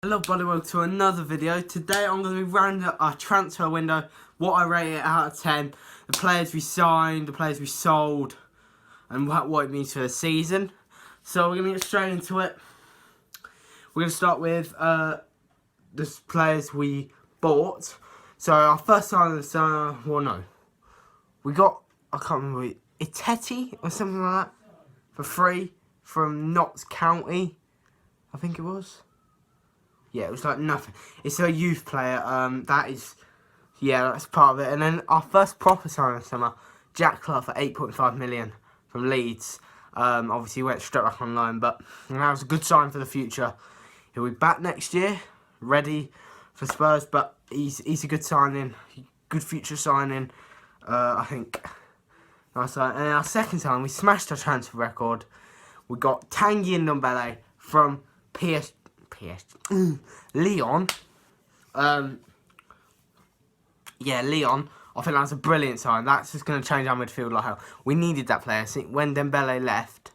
Hello buddy, welcome to another video. Today I'm going to be rounding up our transfer window, what I rate it out of 10, the players we signed, the players we sold, and what it means for the season. So we're going to get straight into it. We're going to start with the players we bought. So our first signing of the we got, I can't remember, Iteti or something like that, for free from Notts County, I think it was. Yeah, it was like nothing. It's a youth player. That's part of it. And then our first proper signing of the summer, Jack Clark for 8.5 million from Leeds. Obviously, he went straight back on loan, but that was a good sign for the future. He'll be back next year, ready for Spurs. But he's a good signing, good future signing. I think. Nice sign. And our second signing, we smashed our transfer record. We got Tanguy Ndombele from Leon. Leon. I think that's a brilliant sign. That's just going to change our midfield like hell. We needed that player. See, when Dembele left,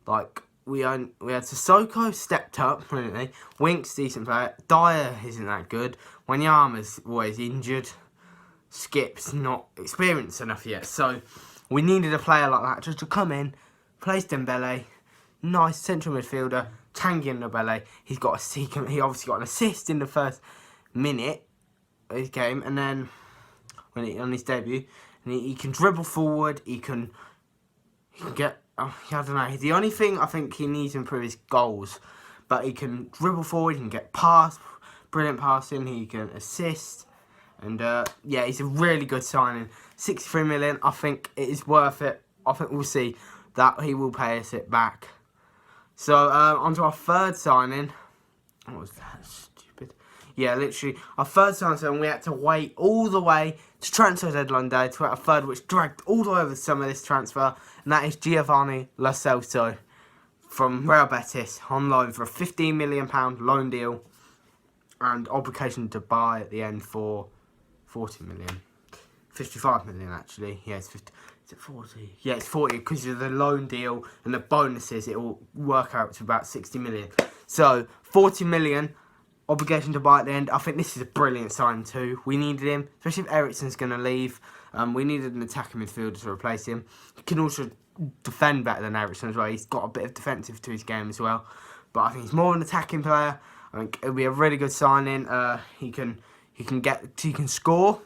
like we had Sissoko stepped up brilliantly. Winks decent player. Dyer isn't that good. Wanyama's always injured. Skip's not experienced enough yet. So we needed a player like that just to come in, place Dembele, nice central midfielder. Tanguy Ndombele, he obviously got an assist in the first minute of his game, and then on his debut, and he can dribble forward. He can get. I don't know. The only thing I think he needs to improve is goals, but he can dribble forward. He can get past, brilliant passing. He can assist, and he's a really good signing. 63 million. I think it is worth it. I think we'll see that he will pay us it back. So, on to our third signing. What was that? Stupid. Yeah, literally. Our third signing, and we had to wait all the way to transfer deadline day to get a third, which dragged all the way over the summer, this transfer. And that is Giovanni Lo Celso from Real Betis on loan for a £15 million loan deal. And obligation to buy at the end for 40 million. 55 million, actually. Yeah, it's 50. Is it 40? Yeah, it's 40 because of the loan deal and the bonuses. It will work out to about 60 million. So, 40 million, obligation to buy at the end. I think this is a brilliant sign too. We needed him, especially if Eriksen's going to leave. We needed an attacking midfielder to replace him. He can also defend better than Eriksen as well. He's got a bit of defensive to his game as well. But I think he's more an attacking player. I think it'll be a really good signing. He can score.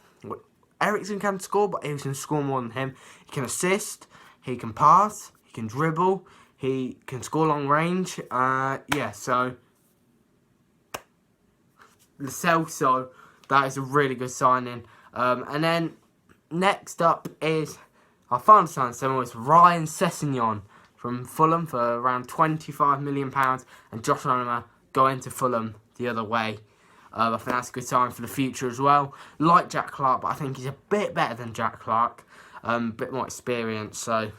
Eriksen can score, but he can score more than him. He can assist, he can pass, he can dribble, he can score long range. So Lo Celso, that is a really good signing. And then next up is our final signing was Ryan Sessegnon from Fulham for around £25 million, and Josh Onoma going to Fulham the other way. I think that's a good sign for the future as well. Like Jack Clark, but I think he's a bit better than Jack Clark. A bit more experience, so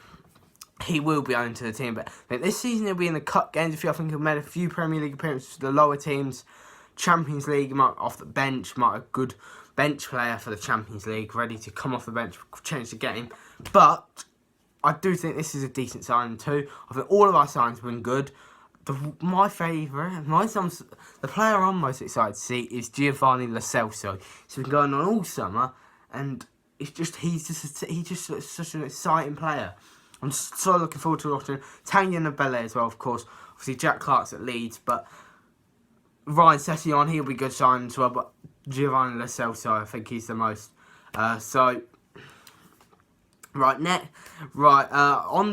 he will be owned to the team. But I think this season he'll be in the cup games. I think he'll made a few Premier League appearances for the lower teams. Champions League, might off the bench, might a good bench player for the Champions League, ready to come off the bench, change the game. But I do think this is a decent signing too. I think all of our signings have been good. My favourite, the player I'm most excited to see is Giovanni Lo Celso. He's been going on all summer, and he's just such an exciting player. I'm so looking forward to watching Tanguy Ndombele as well, of course. Obviously, Jack Clark's at Leeds, but Ryan Sessegnon, he'll be good signing as well. But Giovanni Lo Celso, I think he's the most. On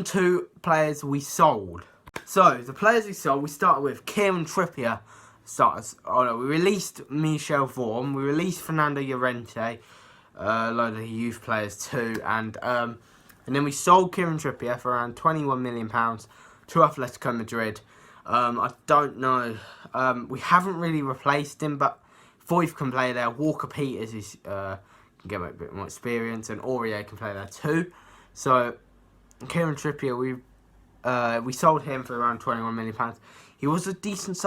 to players we sold. So, the players we sold, we started with Kieran Trippier. We released Michel Vorm. We released Fernando Llorente. A load of youth players too. And then we sold Kieran Trippier for around £21 million to Atletico Madrid. I don't know. We haven't really replaced him, but Foyth can play there. Walker Peters can get a bit more experience, and Aurier can play there too. So, Kieran Trippier, we sold him for around £21 million. He was a decent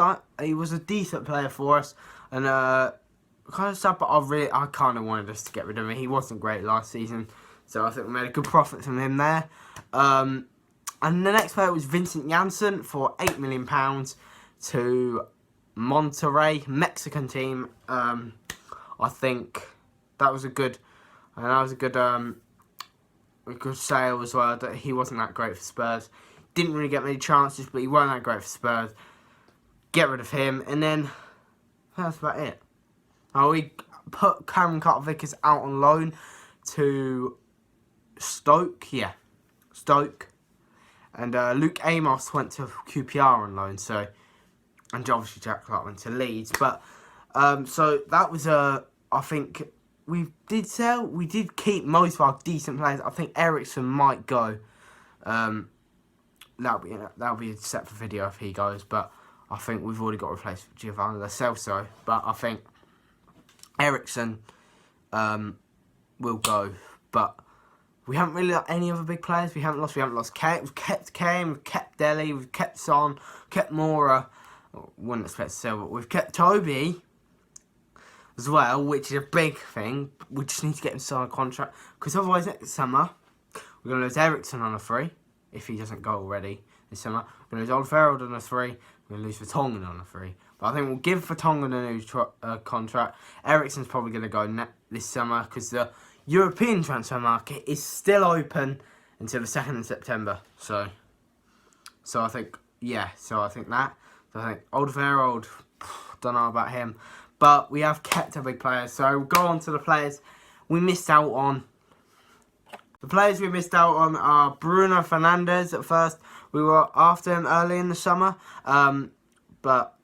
player for us, and kind of sad, but I kind of wanted us to get rid of him. He wasn't great last season, so I think we made a good profit from him there. And the next player was Vincent Janssen for £8 million to Monterrey, Mexican team. I think that was a good sale as well. That he wasn't that great for Spurs. Didn't really get many chances, but he wasn't that great for Spurs. Get rid of him, and then that's about it. We put Cameron Carter-Vickers out on loan to Stoke. Yeah, Stoke. And Luke Amos went to QPR on loan. So, and obviously Jack Clark went to Leeds. But so that was I think we did keep most of our decent players. I think Ericsson might go. That'll be a separate video if he goes. But I think we've already got replaced with Giovanni Lo Celso. But I think Ericsson will go. But we haven't really got any other big players. We haven't lost Kane. We've kept Kane. We've kept Dele. We've kept Son. Kept Mora. Wouldn't expect to sell, but we've kept Toby as well, which is a big thing. We just need to get him to sign a contract, because otherwise next summer we're going to lose Ericsson on a free if he doesn't go already this summer. We're going to lose Alderweireld on a free. We're going to lose Vertonghen on a free. But I think we'll give Vertonghen a new contract. Ericsson's probably going to go this summer, because the European transfer market is still open until the 2nd of September. So I think, yeah, so I think that. So I think Alderweireld, don't know about him. But we have kept our big players. So we'll go on to the players we missed out on. The players we missed out on are Bruno Fernandes at first. We were after him early in the summer. But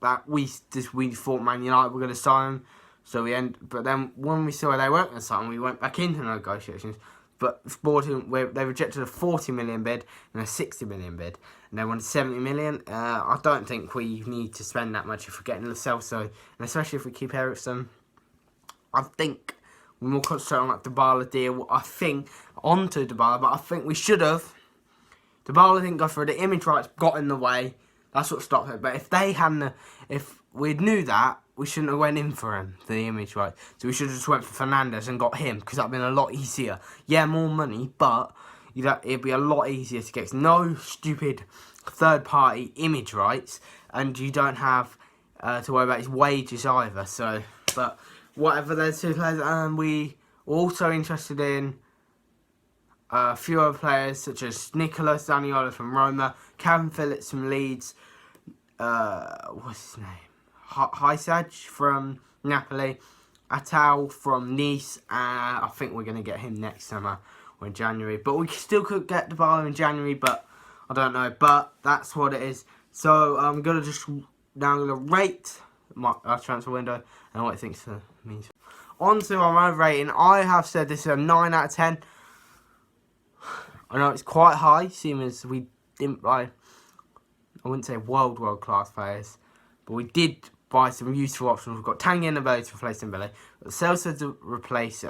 that we thought Man United were going to sign him. But then when we saw they weren't going to sign him, we went back into negotiations. But Sporting, they rejected a 40 million bid and a 60 million bid. And they wanted 70 million. I don't think we need to spend that much if we're getting Lo Celso. And especially if we keep Ericsson. I think we're more concentrated on that Dybala deal. I think, onto Dybala, but I think we should have. Dybala didn't go through. The image rights got in the way. That's what stopped it. But if we knew that, we shouldn't have went in for him, the image right. So we should have just went for Fernandes and got him, because that would have been a lot easier. Yeah, more money, but it'd be a lot easier to get. No stupid third-party image rights, and you don't have to worry about his wages either. So, but whatever, there's two players, and we were also interested in a few other players, such as Nicolas Zaniolo from Roma, Calvin Phillips from Leeds, what's his name? Hysaj from Napoli, Atal from Nice, and I think we're going to get him next summer or in January. But we still could get Dybala in January, but I don't know. But that's what it is. So I'm going to rate our transfer window and what it thinks it means. On to our own rating. I have said this is a 9 out of 10. I know it's quite high, seeing as we didn't buy, I wouldn't say world class players, but we did buy some useful options. We've got Tanguy Ndombele to replace Dembele, Celso to replace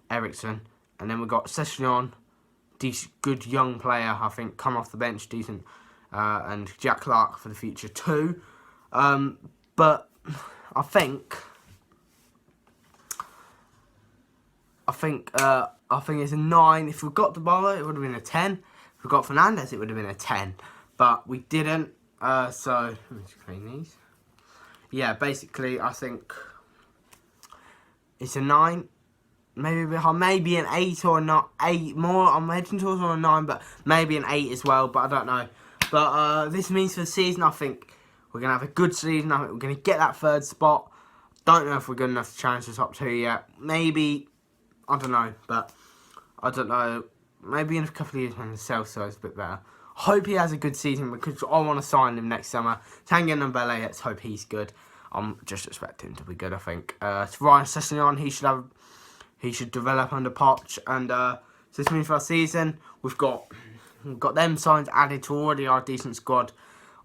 Ericsson, and then we've got Sessegnon, good young player, I think, come off the bench, decent, and Jack Clark for the future too. But I think it's a 9. If we got Dybala, it would have been a 10. If we got Fernandes, it would have been a 10. But we didn't. So let me just clean these. Yeah, basically, I think it's a 9. Maybe a bit high. Maybe an 8 or not 8 more. I'm heading towards on a 9, but maybe an 8 as well. But I don't know. But this means for the season, I think we're gonna have a good season. I think we're gonna get that 3rd spot. Don't know if we're good enough to challenge the top 2 yet. Maybe. I don't know, but I don't know. Maybe in a couple of years when the Celso is a bit better. Hope he has a good season, because I want to sign him next summer. Tanguy Ndombele, let's hope he's good. I'm just expecting him to be good, I think. Ryan Sessegnon, he should develop under Poch. And so this means for our season, we've got them signs added to already our decent squad.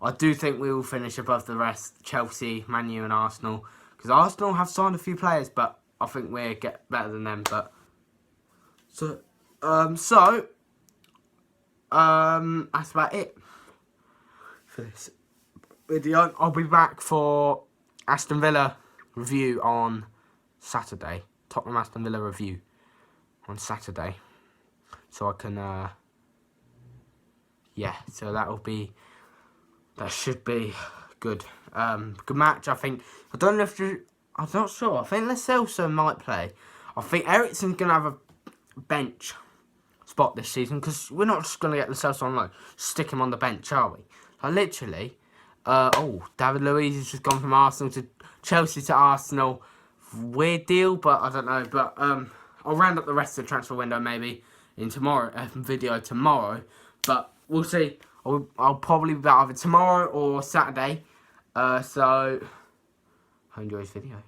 I do think we will finish above the rest, Chelsea, Man U and Arsenal. Because Arsenal have signed a few players, but I think we'll get better than them. But that's about it for this video. I'll be back for Aston Villa review on Saturday. Tottenham Aston Villa review on Saturday. So I can, yeah, so that should be good. Good match. I think. I don't know if I'm not sure. I think Lo Celso might play. I think Eriksen's gonna have a bench spot this season because we're not just gonna get Lo Celso on loan. Stick him on the bench, are we? Like literally. David Luiz has just gone from Arsenal to Chelsea to Arsenal. Weird deal, but I don't know. But I'll round up the rest of the transfer window maybe in tomorrow video tomorrow. But we'll see. I'll probably be either tomorrow or Saturday. So, I enjoy this video.